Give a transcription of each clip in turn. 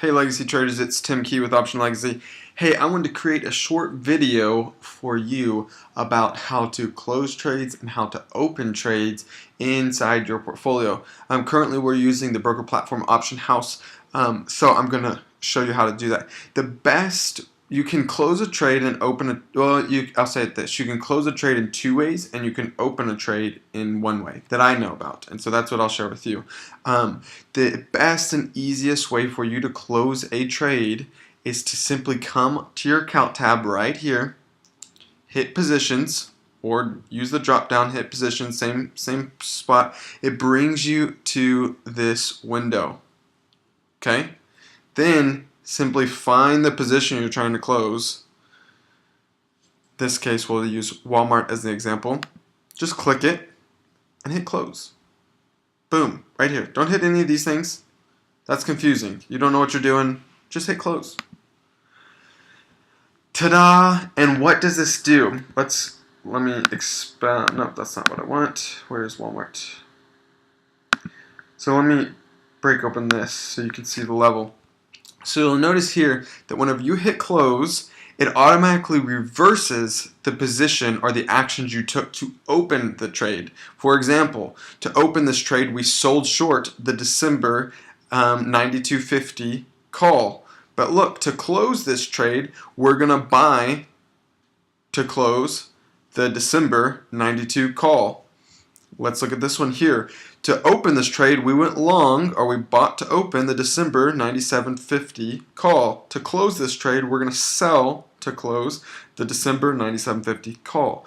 Hey Legacy Traders, it's Tim Key with Option Legacy. Hey, I wanted to create a short video for you about how to close trades and how to open trades inside your portfolio. Currently we're using the broker platform Option House, so I'm going to show you how to do that. You can close a trade and open it. I'll say it this: you can close a trade in two ways, and you can open a trade in one way that I know about, and so that's what I'll share with you. The best and easiest way for you to close a trade is to simply come to your account tab right here, hit positions, or use the drop down, hit positions, same spot. It brings you to this window. Okay, then simply find the position you're trying to close. In this case, we'll use Walmart as the example. Just click it and hit close. Boom, right here. Don't hit any of these things. That's confusing. You don't know what you're doing. Just hit close. Ta-da! And what does this do? Let me expand. No, that's not what I want. Where's Walmart? So let me break open this so you can see the level. So you'll notice here that whenever you hit close, it automatically reverses the position or the actions you took to open the trade. For example, to open this trade, we sold short the December 92.50 call. But look, to close this trade, we're going to buy to close the December 92 call. Let's look at this one here. To open this trade, we went long, or we bought to open the December 97.50 call. To close this trade, we're going to sell to close the December 97.50 call.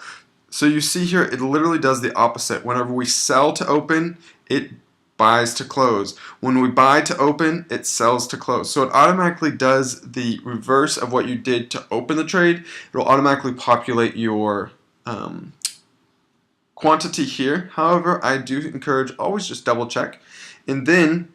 So you see here, it literally does the opposite. Whenever we sell to open, it buys to close. When we buy to open, it sells to close. So it automatically does the reverse of what you did to open the trade. It will automatically populate your quantity here. However, I do encourage always just double check. And then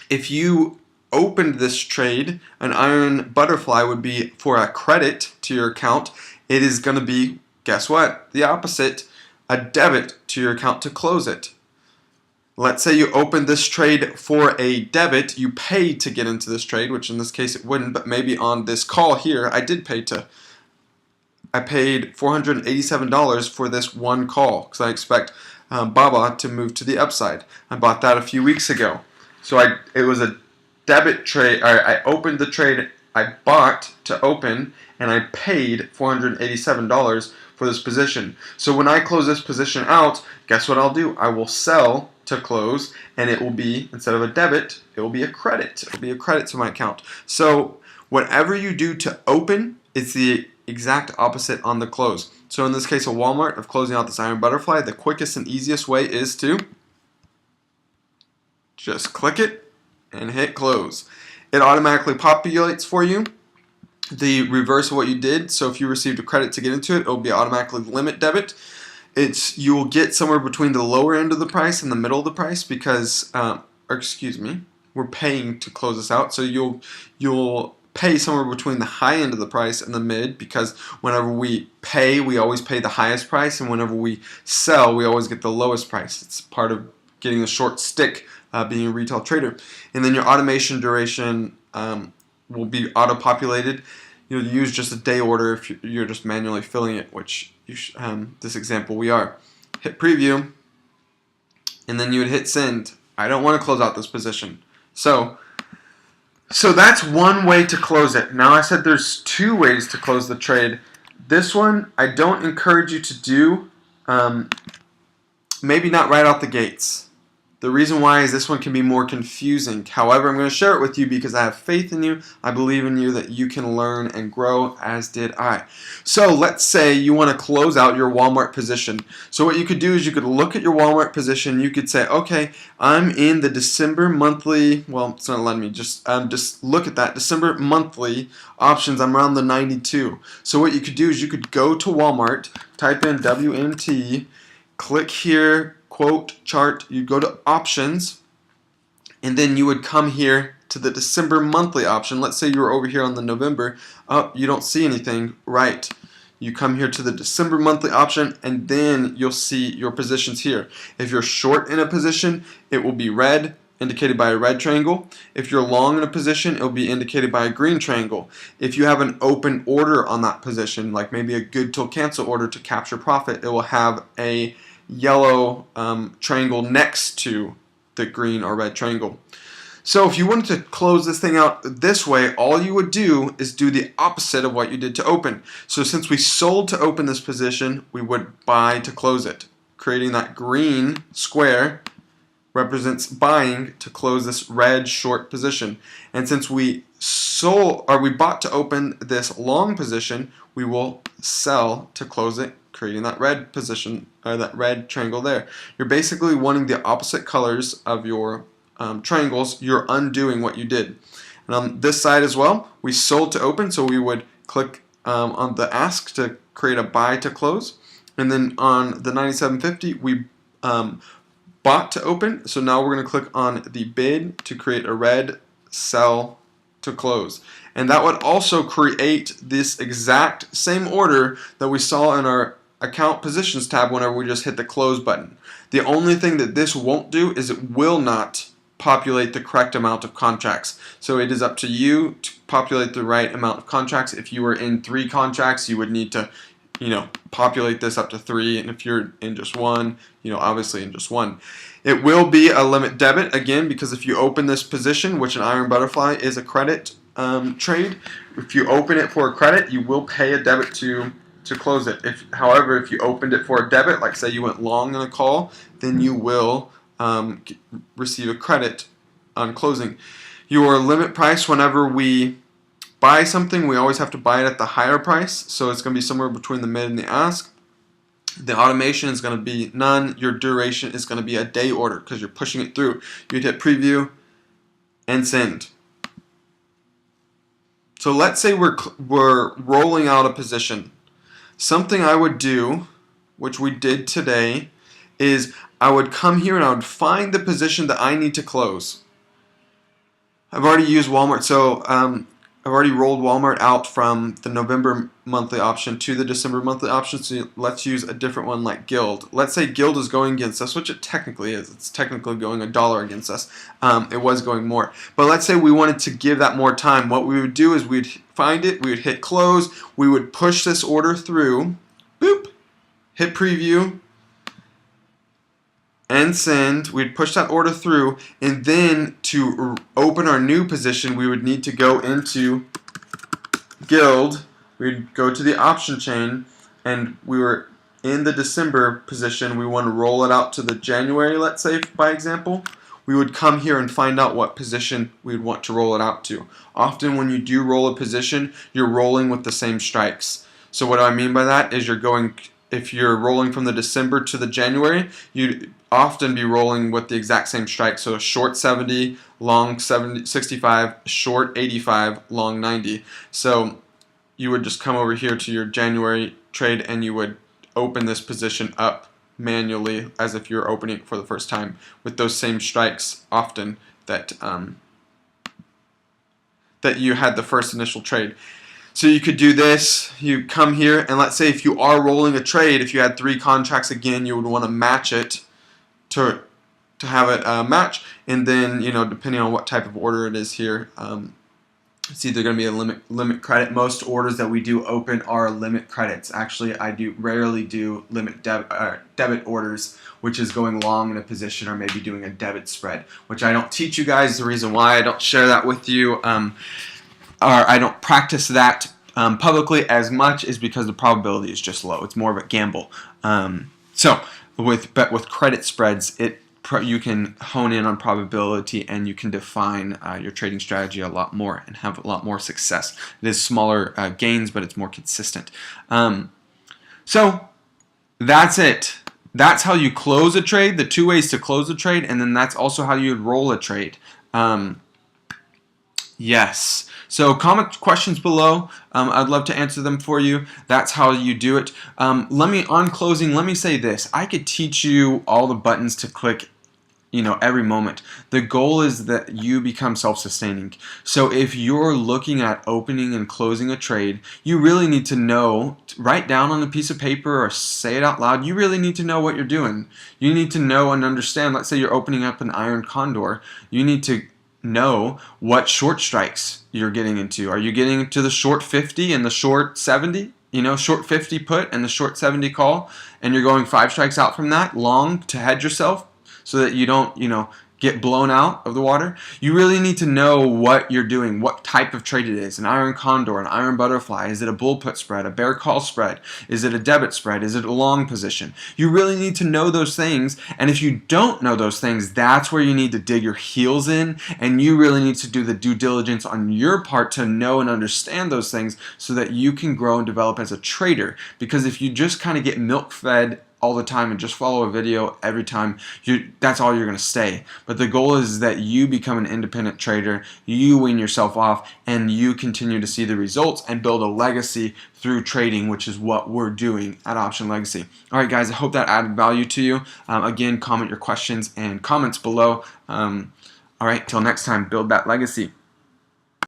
if you opened this trade, an iron butterfly would be for a credit to your account. It is going to be, guess what? The opposite, a debit to your account to close it. Let's say you opened this trade for a debit. You paid to get into this trade, which in this case it wouldn't, but maybe on this call here, I paid $487 for this one call because I expect Baba to move to the upside. I bought that a few weeks ago. So it was a debit trade. I opened the trade, I bought to open, and I paid $487 for this position. So when I close this position out, guess what I'll do? I will sell to close, and it will be, instead of a debit, it will be a credit. It will be a credit to my account. So whatever you do to open, it's the exact opposite on the close. So in this case of Walmart, of closing out this iron butterfly, the quickest and easiest way is to just click it and hit close. It automatically populates for you the reverse of what you did. So if you received a credit to get into it, it will be automatically limit debit. You will get somewhere between the lower end of the price and the middle of the price because, we're paying to close this out. So you'll pay somewhere between the high end of the price and the mid, because whenever we pay, we always pay the highest price, and whenever we sell, we always get the lowest price. It's part of getting a short stick, being a retail trader. And then your automation duration will be auto-populated. You'll use just a day order if you're just manually filling it, which this example we are. Hit preview, and then you would hit send. I don't want to close out this position. So that's one way to close it. Now I said there's two ways to close the trade. This one I don't encourage you to do, maybe not right out the gates. The reason why is this one can be more confusing. However, I'm going to share it with you because I have faith in you. I believe in you that you can learn and grow, as did I. So let's say you want to close out your Walmart position. So what you could do is you could look at your Walmart position. You could say, okay, I'm in the December monthly, well, it's not letting me, just look at that. December monthly options, I'm around the 92. So what you could do is you could go to Walmart, type in WMT, click here, quote chart, you go to options, and then you would come here to the December monthly option. Let's say you were over here on the November. Oh, you don't see anything. Right. You come here to the December monthly option, and then you'll see your positions here. If you're short in a position, it will be red. indicated by a red triangle. If you're long in a position, it'll be indicated by a green triangle. If you have an open order on that position, like maybe a good till cancel order to capture profit, it will have a yellow triangle next to the green or red triangle. So if you wanted to close this thing out this way, all you would do is do the opposite of what you did to open. So since we sold to open this position, we would buy to close it. Creating that green square represents buying to close this red short position. And since we bought to open this long position, we will sell to close it, creating that red position, or that red triangle there. You're basically wanting the opposite colors of your triangles. You're undoing what you did. And on this side as well, we sold to open, so we would click on the ask to create a buy to close. And then on the 9750, we bought to open, so now we're going to click on the bid to create a red sell to close. And that would also create this exact same order that we saw in our account positions tab whenever we just hit the close button. The only thing that this won't do is it will not populate the correct amount of contracts. So it is up to you to populate the right amount of contracts. If you were in 3 contracts, you would need to populate this up to 3, and if you're in just 1, obviously in just 1. It will be a limit debit, again, because if you open this position, which an iron butterfly is a credit trade, if you open it for a credit, you will pay a debit to close it. However, if you opened it for a debit, like say you went long in a call, then you will receive a credit on closing. Your limit price, whenever we buy something, we always have to buy it at the higher price, so it's going to be somewhere between the mid and the ask. The automation is going to be none. Your duration is going to be a day order because you're pushing it through. You'd hit preview and send. So let's say we're rolling out a position. Something I would do, which we did today, is I would come here and I would find the position that I need to close. I've already used Walmart, so I've already rolled Walmart out from the November monthly option to the December monthly option, so let's use a different one like Guild. Let's say Guild is going against us, which it technically is. It's technically going $1 against us. It was going more. But let's say we wanted to give that more time. What we would do is we'd find it, we would hit close, we would push this order through, boop, hit preview, and send. We'd push that order through, and then to open our new position, we would need to go into Guild. We'd go to the option chain, and we were in the December position. We want to roll it out to the January, let's say, by example. We would come here and find out what position we'd want to roll it out to. Often when you do roll a position, you're rolling with the same strikes. So what I mean by that is if you're rolling from the December to the January, you'd often be rolling with the exact same strike. So short 70, long 65, short 85, long 90. So you would just come over here to your January trade and you would open this position up manually as if you're opening it for the first time with those same strikes often that that you had the first initial trade. So you could do this, you come here, and let's say if you are rolling a trade, if you had 3 contracts again, you would want to match it to have it match, and then, depending on what type of order it is here, it's either going to be a limit credit. Most orders that we do open are limit credits. Actually, I rarely do limit debit orders, which is going long in a position or maybe doing a debit spread, which I don't teach you guys. The reason why I don't share that with you, or I don't practice that publicly as much, is because the probability is just low. It's more of a gamble. So with credit spreads, you can hone in on probability and you can define your trading strategy a lot more and have a lot more success. It is smaller gains, but it's more consistent. So that's it. That's how you close a trade, the 2 ways to close a trade, and then that's also how you roll a trade. Yes. So comment questions below. I'd love to answer them for you. That's how you do it. On closing, let me say this. I could teach you all the buttons to click every moment. The goal is that you become self-sustaining. So if you're looking at opening and closing a trade, you really need to know, write down on a piece of paper or say it out loud, you really need to know what you're doing. You need to know and understand, let's say you're opening up an iron condor, you need to know what short strikes you're getting into. Are you getting into the short 50 and the short 70? Short 50 put and the short 70 call, and you're going 5 strikes out from that, long, to hedge yourself so that you don't, get blown out of the water. You really need to know what you're doing, what type of trade it is. An iron condor, an iron butterfly. Is it a bull put spread, a bear call spread? Is it a debit spread? Is it a long position? You really need to know those things, and if you don't know those things, that's where you need to dig your heels in, and you really need to do the due diligence on your part to know and understand those things so that you can grow and develop as a trader. Because if you just kind of get milk fed all the time and just follow a video every time, that's all you're going to stay. But the goal is that you become an independent trader, you wean yourself off, and you continue to see the results and build a legacy through trading, which is what we're doing at Option Legacy. All right, guys, I hope that added value to you. Again, comment your questions and comments below. All right, till next time, build that legacy.